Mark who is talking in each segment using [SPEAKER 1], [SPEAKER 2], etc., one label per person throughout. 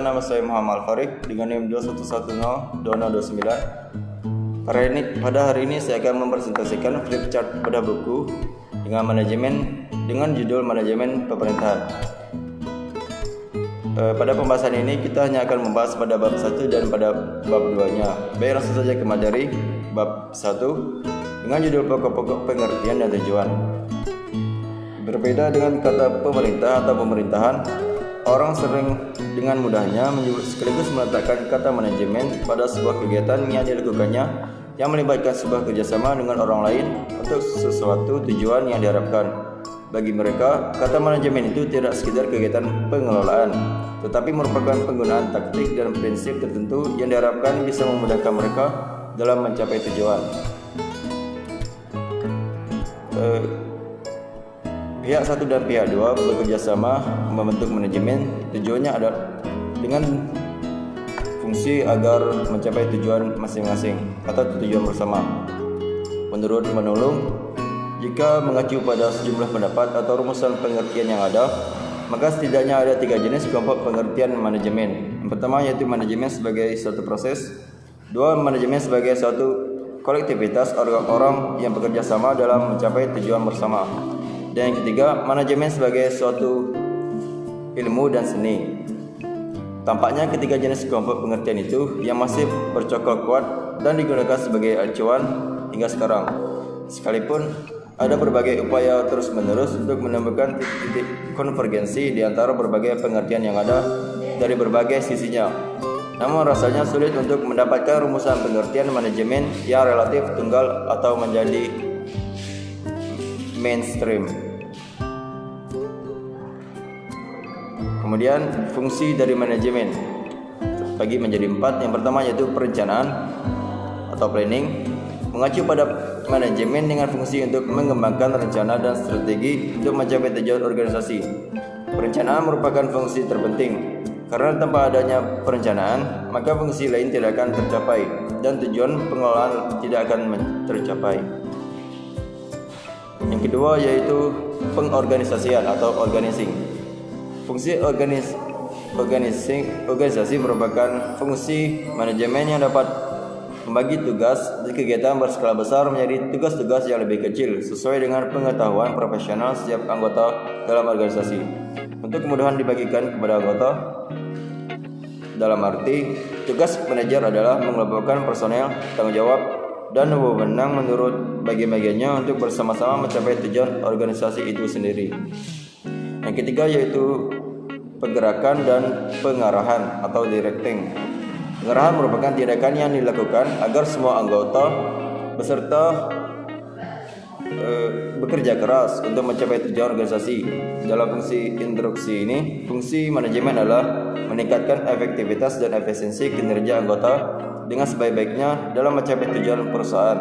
[SPEAKER 1] Perkenalkan, nama saya Muhammad Al-Farid dengan NIM 2110-2029. Pada hari ini saya akan mempresentasikan flipchart pada buku dengan judul manajemen pemerintahan. Pada pembahasan ini kita hanya akan membahas pada bab 1 dan pada bab 2-nya. Baik, langsung saja ke materi bab 1 dengan judul pokok-pokok pengertian dan tujuan. Berbeda dengan kata pemerintah atau pemerintahan, orang sering dengan mudahnya menyebut sekaligus meletakkan kata manajemen pada sebuah kegiatan yang dilakukannya yang melibatkan sebuah kerjasama dengan orang lain untuk sesuatu tujuan yang diharapkan. Bagi mereka, kata manajemen itu tidak sekedar kegiatan pengelolaan, tetapi merupakan penggunaan taktik dan prinsip tertentu yang diharapkan bisa memudahkan mereka dalam mencapai tujuan. Pihak 1 dan pihak 2 bekerja sama membentuk manajemen. Tujuannya adalah dengan fungsi agar mencapai tujuan masing-masing atau tujuan bersama. Menurut Manulung, jika mengacu pada sejumlah pendapat atau rumusan pengertian yang ada, maka setidaknya ada 3 jenis kelompok pengertian manajemen. Yang pertama yaitu manajemen sebagai suatu proses. 2. Manajemen sebagai suatu kolektivitas orang-orang yang bekerja sama dalam mencapai tujuan bersama. Dan yang ketiga, manajemen sebagai suatu ilmu dan seni. Tampaknya ketiga jenis kelompok pengertian itu yang masih bercokol kuat dan digunakan sebagai acuan hingga sekarang. Sekalipun ada berbagai upaya terus-menerus untuk menemukan titik-titik konvergensi di antara berbagai pengertian yang ada dari berbagai sisinya. Namun rasanya sulit untuk mendapatkan rumusan pengertian manajemen yang relatif tunggal atau menjadi mainstream. Kemudian fungsi dari manajemen bagi menjadi 4. Yang pertama yaitu perencanaan atau planning, mengacu pada manajemen dengan fungsi untuk mengembangkan rencana dan strategi untuk mencapai tujuan organisasi. Perencanaan merupakan fungsi terpenting karena tanpa adanya perencanaan maka fungsi lain tidak akan tercapai dan tujuan pengelolaan tidak akan tercapai. Yang kedua yaitu pengorganisasian atau organizing. Fungsi organisasi merupakan fungsi manajemen yang dapat membagi tugas di kegiatan berskala besar menjadi tugas-tugas yang lebih kecil sesuai dengan pengetahuan profesional setiap anggota dalam organisasi. Untuk kemudahan dibagikan kepada anggota, dalam arti tugas manajer adalah mengelompokkan personel, tanggung jawab, dan wewenang menurut bagian-bagiannya untuk bersama-sama mencapai tujuan organisasi itu sendiri. Yang ketiga yaitu pergerakan dan pengarahan atau directing. Pengarahan merupakan tindakan yang dilakukan agar semua anggota beserta bekerja keras untuk mencapai tujuan organisasi. Dalam fungsi instruksi ini, fungsi manajemen adalah meningkatkan efektivitas dan efisiensi kinerja anggota dengan sebaik-baiknya dalam mencapai tujuan perusahaan.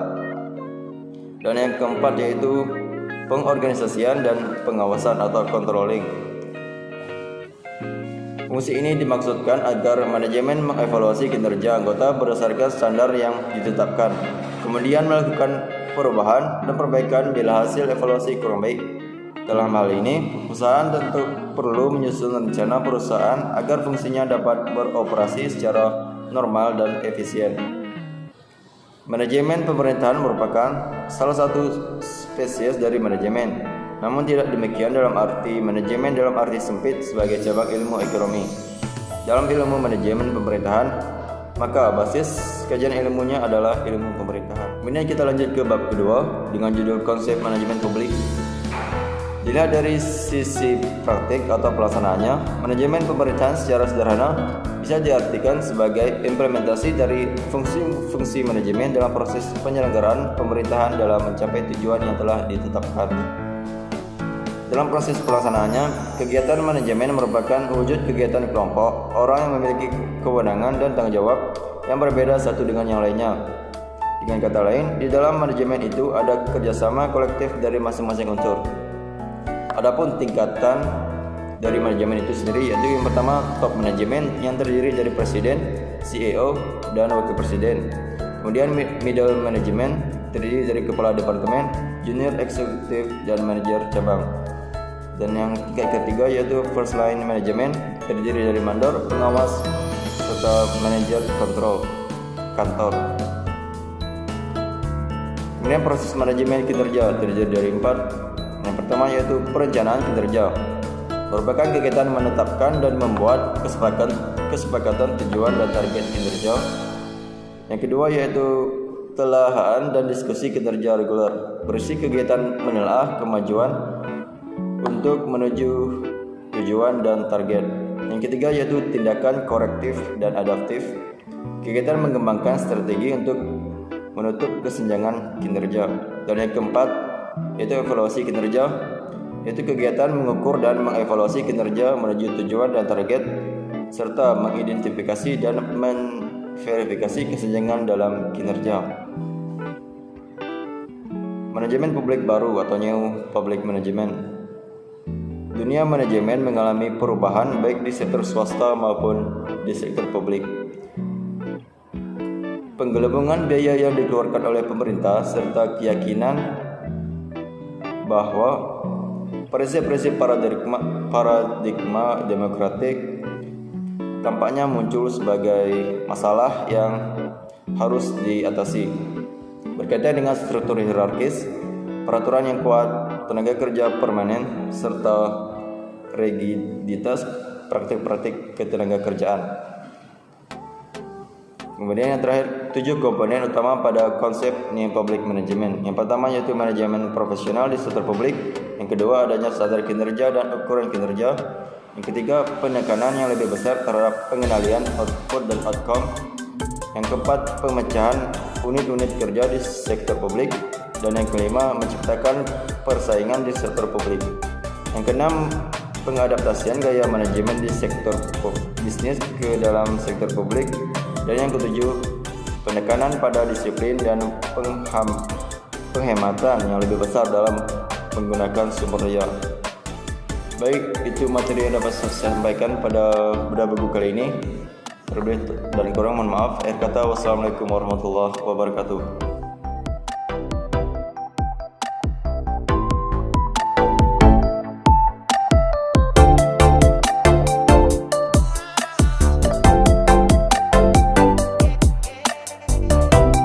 [SPEAKER 1] Dan yang keempat yaitu pengorganisasian dan pengawasan atau controlling. Fungsi ini dimaksudkan agar manajemen mengevaluasi kinerja anggota berdasarkan standar yang ditetapkan, kemudian melakukan perubahan dan perbaikan bila hasil evaluasi kurang baik. Dalam hal ini, perusahaan tentu perlu menyusun rencana perusahaan agar fungsinya dapat beroperasi secara normal dan efisien. Manajemen pemerintahan merupakan salah satu spesies dari manajemen. Namun tidak demikian dalam arti manajemen dalam arti sempit sebagai cabang ilmu ekonomi. Dalam ilmu manajemen pemerintahan, maka basis kajian ilmunya adalah ilmu pemerintahan. Kemudian kita lanjut ke bab kedua dengan judul konsep manajemen publik. Dilihat dari sisi praktik atau pelaksanaannya, manajemen pemerintahan secara sederhana bisa diartikan sebagai implementasi dari fungsi-fungsi manajemen dalam proses penyelenggaraan pemerintahan dalam mencapai tujuan yang telah ditetapkan. Dalam proses pelaksanaannya, kegiatan manajemen merupakan wujud kegiatan kelompok orang yang memiliki kewenangan dan tanggung jawab yang berbeda satu dengan yang lainnya. Dengan kata lain, di dalam manajemen itu ada kerjasama kolektif dari masing-masing unsur. Adapun tingkatan dari manajemen itu sendiri yaitu yang pertama top manajemen yang terdiri dari presiden, CEO, dan wakil presiden. Kemudian middle management terdiri dari kepala departemen, junior eksekutif, dan manajer cabang. Dan yang ketiga yaitu first line management terdiri dari mandor, pengawas, serta manajer kontrol kantor. Kemudian proses manajemen kinerja terdiri dari 4. Yang pertama yaitu perencanaan kinerja, merupakan kegiatan menetapkan dan membuat kesepakatan tujuan dan target kinerja. Yang kedua yaitu telahan dan diskusi kinerja reguler, berisi kegiatan menelaah kemajuan untuk menuju tujuan dan target. Yang ketiga yaitu tindakan korektif dan adaptif, kegiatan mengembangkan strategi untuk menutup kesenjangan kinerja. Dan yang keempat yaitu evaluasi kinerja, yaitu kegiatan mengukur dan mengevaluasi kinerja menuju tujuan dan target, serta mengidentifikasi dan verifikasi kesenjangan dalam kinerja. Manajemen publik baru atau New Public Management. Dunia manajemen mengalami perubahan baik di sektor swasta maupun di sektor publik. Penggelembungan biaya yang dikeluarkan oleh pemerintah serta keyakinan bahwa prinsip-prinsip paradigma demokratik tampaknya muncul sebagai masalah yang harus diatasi. Berkaitan dengan struktur hierarkis, peraturan yang kuat, tenaga kerja permanen, serta rigiditas praktik-praktik ketenaga kerjaan. Kemudian yang terakhir, 7 komponen utama pada konsep New Public Management. Yang pertama yaitu manajemen profesional di sektor publik. Yang kedua adanya standar kinerja dan ukuran kinerja. Yang ketiga, penekanan yang lebih besar terhadap pengendalian output dan outcome. Yang keempat, pemecahan unit-unit kerja di sektor publik. Dan yang kelima, menciptakan persaingan di sektor publik. Yang keenam, pengadaptasian gaya manajemen di sektor bisnis ke dalam sektor publik. Dan yang ketujuh, penekanan pada disiplin dan penghematan yang lebih besar dalam menggunakan sumber daya. Baik, itu materi yang dapat saya sampaikan pada bedah buku kali ini. Terlebih dan kurang mohon maaf. Akhir kata, wassalamualaikum warahmatullahi wabarakatuh.